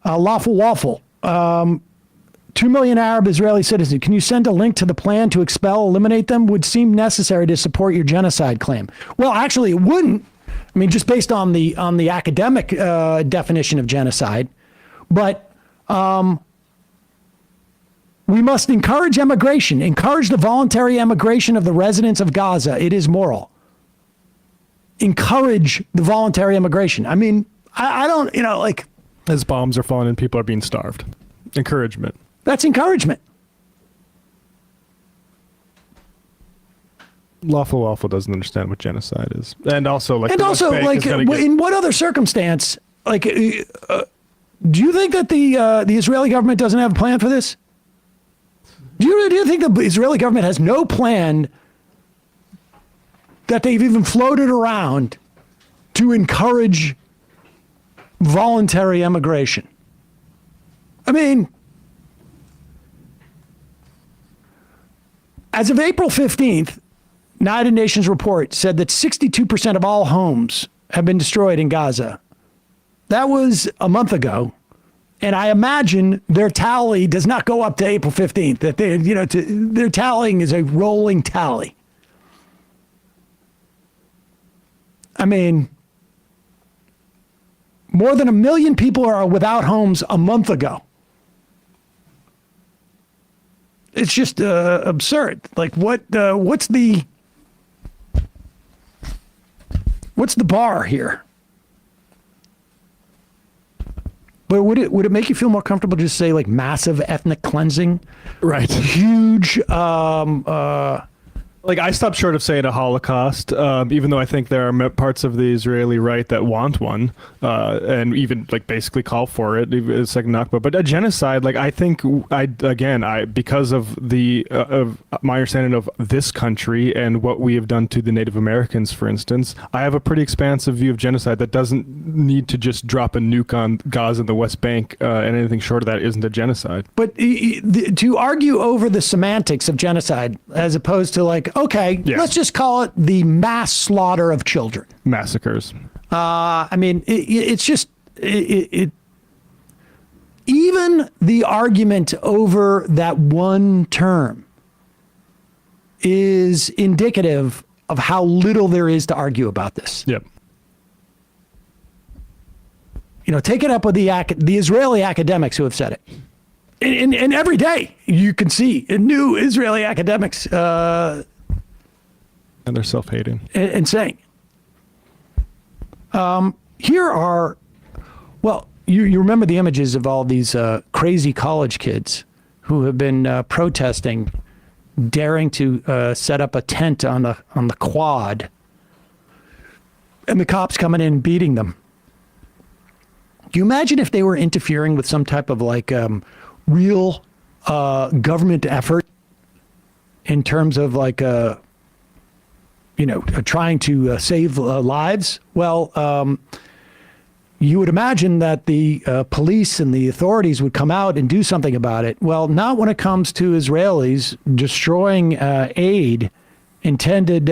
Lawful Waffle. 2 million Arab Israeli citizens. Can you send a link to the plan to expel, eliminate them? Would seem necessary to support your genocide claim. Well, actually, it wouldn't. I mean, just based on the academic definition of genocide. But we must encourage emigration, encourage the voluntary emigration of the residents of Gaza. It is moral. Encourage the voluntary immigration. I mean, I don't, like. As bombs are falling and people are being starved. Encouragement. That's encouragement. Lawful Waffle doesn't understand what genocide is. And also, like, in what other circumstance, like, do you think that the Israeli government doesn't have a plan for this? Do you think the Israeli government has no plan that they've even floated around to encourage voluntary emigration? I mean, as of April 15th, United Nations report said that 62% of all homes have been destroyed in Gaza. That was a month ago. And I imagine their tally does not go up to April 15th. That their tallying is a rolling tally. I mean, more than 1 million people are without homes a month ago. It's just absurd. Like, what's the bar here? But would it make you feel more comfortable to just say, like, massive ethnic cleansing? Right. Huge. Like, I stopped short of saying a Holocaust, even though I think there are parts of the Israeli right that want one, and even, like, basically call for it. It's like Nakba. But a genocide, like, I think, because of of my understanding of this country and what we have done to the Native Americans, for instance, I have a pretty expansive view of genocide that doesn't need to just drop a nuke on Gaza and the West Bank, and anything short of that isn't a genocide. But to argue over the semantics of genocide, as opposed to, like, okay, let's just call it the mass slaughter of children. Massacres. I mean, it's just, even the argument over that one term is indicative of how little there is to argue about this. Yep. Take it up with the Israeli academics who have said it. And every day you can see new Israeli academics and they're self-hating. And saying, here are, well, you remember the images of all these crazy college kids who have been protesting, daring to set up a tent on the quad, and the cops coming in and beating them. Do you imagine if they were interfering with some type of, like, real government effort in terms of, like, trying to save lives? Well, you would imagine that the police and the authorities would come out and do something about it. Well, not when it comes to Israelis destroying aid intended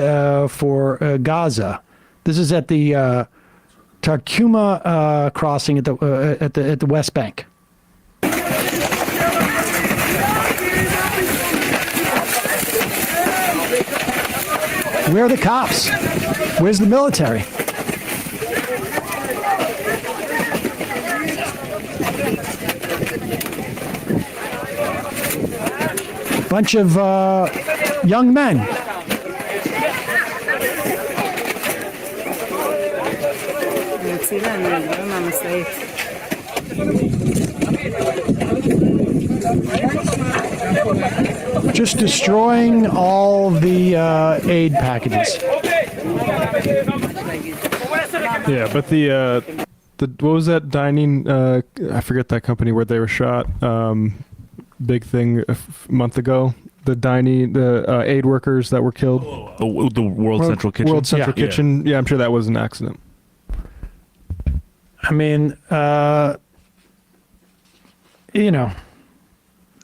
for Gaza. This is at the Tarkuma crossing at the West Bank. Where are the cops? Where's the military? Bunch of young men. Just destroying all the aid packages. Yeah, but the what was that dining? I forget that company where they were shot. Big thing a month ago. The aid workers that were killed. The World Central Kitchen. World Central Kitchen. Yeah, I'm sure that was an accident. I mean,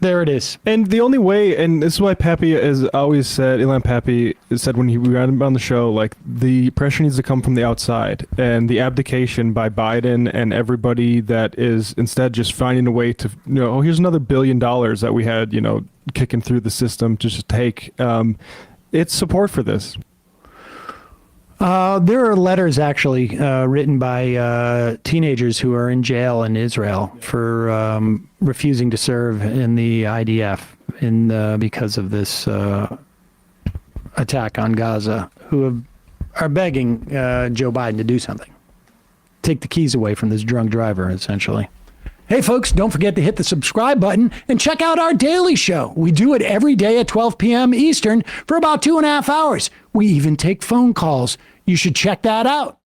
There it is. And the only way, and this is why Pappy has always said, Ilan Pappy said when we had him on the show, like the pressure needs to come from the outside, and the abdication by Biden and everybody that is instead just finding a way to, oh, here's another $1 billion that we had, kicking through the system to just take. It's support for this. There are letters actually written by teenagers who are in jail in Israel for refusing to serve in the IDF because of this attack on Gaza, who are begging Joe Biden to do something. Take the keys away from this drunk driver, essentially. Hey, folks, don't forget to hit the subscribe button and check out our daily show. We do it every day at 12 p.m. Eastern for about 2.5 hours. We even take phone calls. You should check that out.